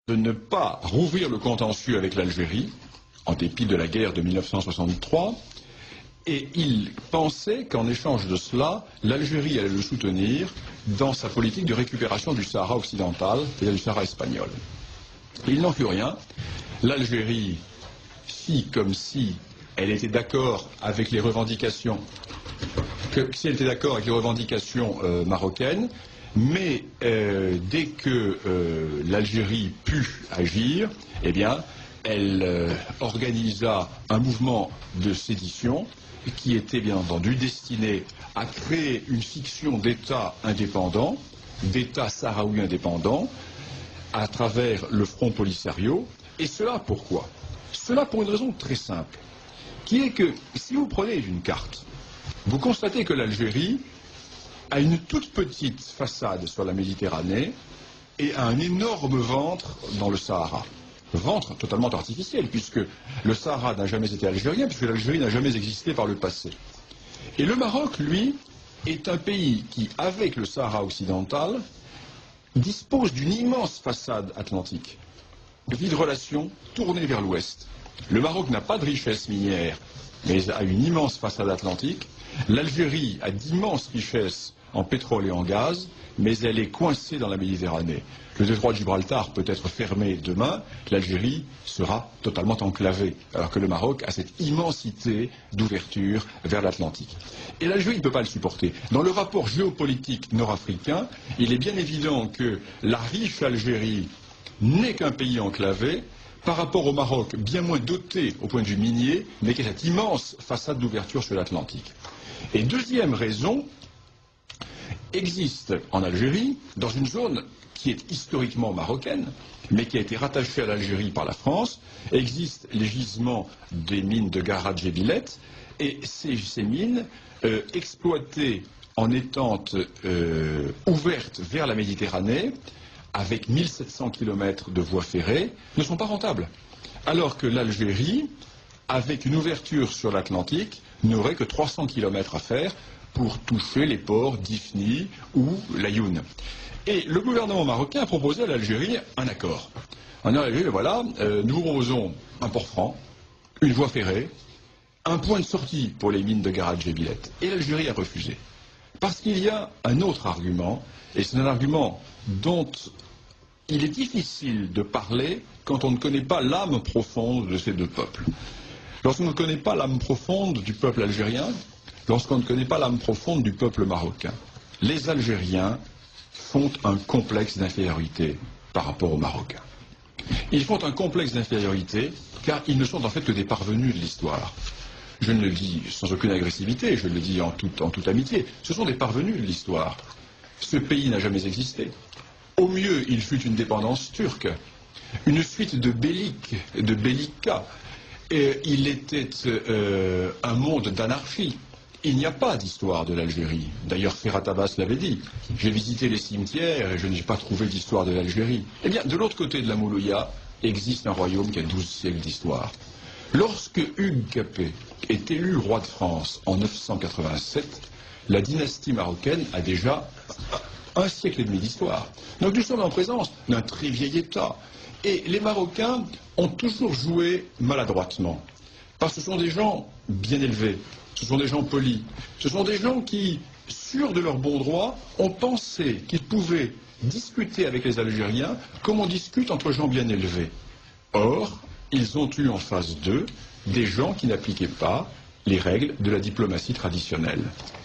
de ne pas rouvrir le contentieux avec l'Algérie, en dépit de la guerre de 1963, et il pensait qu'en échange de cela, l'Algérie allait le soutenir dans sa politique de récupération du Sahara occidental, c'est-à-dire du Sahara espagnol. Il n'en fut rien. L'Algérie fit comme si elle était d'accord avec les revendications, marocaines, mais dès que l'Algérie put agir, eh bien, elle organisa un mouvement de sédition qui était bien entendu destiné à créer une fiction d'État indépendant, d'État sahraoui indépendant, à travers le Front Polisario. Et cela pourquoi? Cela pour une raison très simple, qui est que si vous prenez une carte, vous constatez que l'Algérie a une toute petite façade sur la Méditerranée et a un énorme ventre dans le Sahara. Ventre totalement artificiel, puisque le Sahara n'a jamais été algérien, puisque l'Algérie n'a jamais existé par le passé. Et le Maroc, lui, est un pays qui, avec le Sahara occidental, dispose d'une immense façade atlantique, de vives relations tournées vers l'ouest. Le Maroc n'a pas de richesse minière, mais a une immense façade atlantique. L'Algérie a d'immenses richesses en pétrole et en gaz, mais elle est coincée dans la Méditerranée. Le détroit de Gibraltar peut être fermé demain, l'Algérie sera totalement enclavée, alors que le Maroc a cette immensité d'ouverture vers l'Atlantique. Et l'Algérie ne peut pas le supporter. Dans le rapport géopolitique nord-africain, il est bien évident que la riche Algérie n'est qu'un pays enclavé, par rapport au Maroc, bien moins doté au point de vue minier, mais qui a cette immense façade d'ouverture sur l'Atlantique. Et deuxième raison, existe en Algérie, dans une zone qui est historiquement marocaine, mais qui a été rattachée à l'Algérie par la France, existent les gisements des mines de Garad Jebilet, et ces mines, exploitées en étant ouvertes vers la Méditerranée, avec 1700 km de voies ferrées, ne sont pas rentables. Alors que l'Algérie, avec une ouverture sur l'Atlantique, n'aurait que 300 km à faire pour toucher les ports d'Ifni ou l'Ayoun. Et le gouvernement marocain a proposé à l'Algérie un accord. En disant à l'Algérie, voilà, nous vous proposons un port franc, une voie ferrée, un point de sortie pour les mines de Garad Jebilet. Et l'Algérie a refusé. Parce qu'il y a un autre argument, et c'est un argument dont il est difficile de parler quand on ne connaît pas l'âme profonde de ces deux peuples. Lorsqu'on ne connaît pas l'âme profonde du peuple algérien, lorsqu'on ne connaît pas l'âme profonde du peuple marocain, les Algériens font un complexe d'infériorité par rapport aux Marocains. Ils font un complexe d'infériorité car ils ne sont en fait que des parvenus de l'histoire. Je ne le dis sans aucune agressivité, je le dis en toute amitié. Ce sont des parvenus de l'histoire. Ce pays n'a jamais existé. Au mieux, il fut une dépendance turque, une suite de bellicats. Et il était un monde d'anarchie. Il n'y a pas d'histoire de l'Algérie. D'ailleurs, Ferhat Abbas l'avait dit. J'ai visité les cimetières et je n'ai pas trouvé d'histoire de l'Algérie. Eh bien, de l'autre côté de la Moulouya, existe un royaume qui a 12 siècles d'histoire. Lorsque Hugues Capet est élu roi de France en 987, la dynastie marocaine a déjà un siècle et demi d'histoire. Donc nous sommes en présence d'un très vieil État. Et les Marocains ont toujours joué maladroitement. Parce que ce sont des gens bien élevés, ce sont des gens polis, ce sont des gens qui, sûrs de leur bon droit, ont pensé qu'ils pouvaient discuter avec les Algériens comme on discute entre gens bien élevés. Or, ils ont eu en face d'eux des gens qui n'appliquaient pas les règles de la diplomatie traditionnelle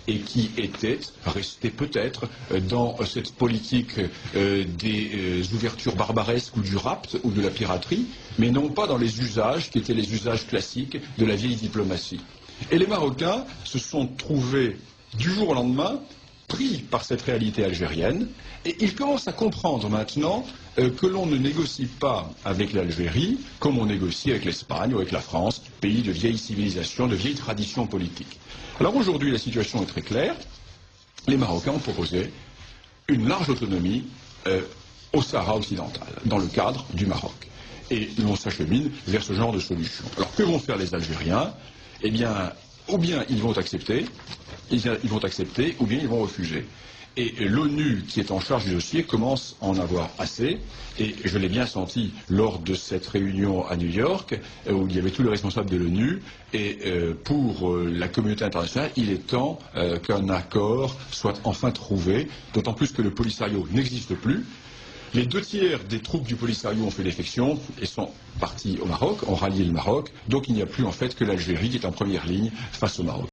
et qui étaient restés peut-être dans cette politique des ouvertures barbaresques ou du rapt ou de la piraterie, mais non pas dans les usages qui étaient les usages classiques de la vieille diplomatie. Et les Marocains se sont trouvés du jour au lendemain pris par cette réalité algérienne et ils commencent à comprendre maintenant que l'on ne négocie pas avec l'Algérie comme on négocie avec l'Espagne ou avec la France, pays de vieille civilisation, de vieille tradition politique. Alors aujourd'hui, la situation est très claire. Les Marocains ont proposé une large autonomie au Sahara occidental, dans le cadre du Maroc. Et l'on s'achemine vers ce genre de solution. Alors que vont faire les Algériens? Eh bien, ou bien ils vont accepter, ou bien ils vont refuser. Et l'ONU, qui est en charge du dossier, commence à en avoir assez. Et je l'ai bien senti lors de cette réunion à New York, où il y avait tous les responsables de l'ONU. Et pour la communauté internationale, il est temps qu'un accord soit enfin trouvé, d'autant plus que le Polisario n'existe plus. Les 2/3 des troupes du Polisario ont fait défection et sont partis au Maroc, ont rallié le Maroc. Donc il n'y a plus en fait que l'Algérie qui est en première ligne face au Maroc.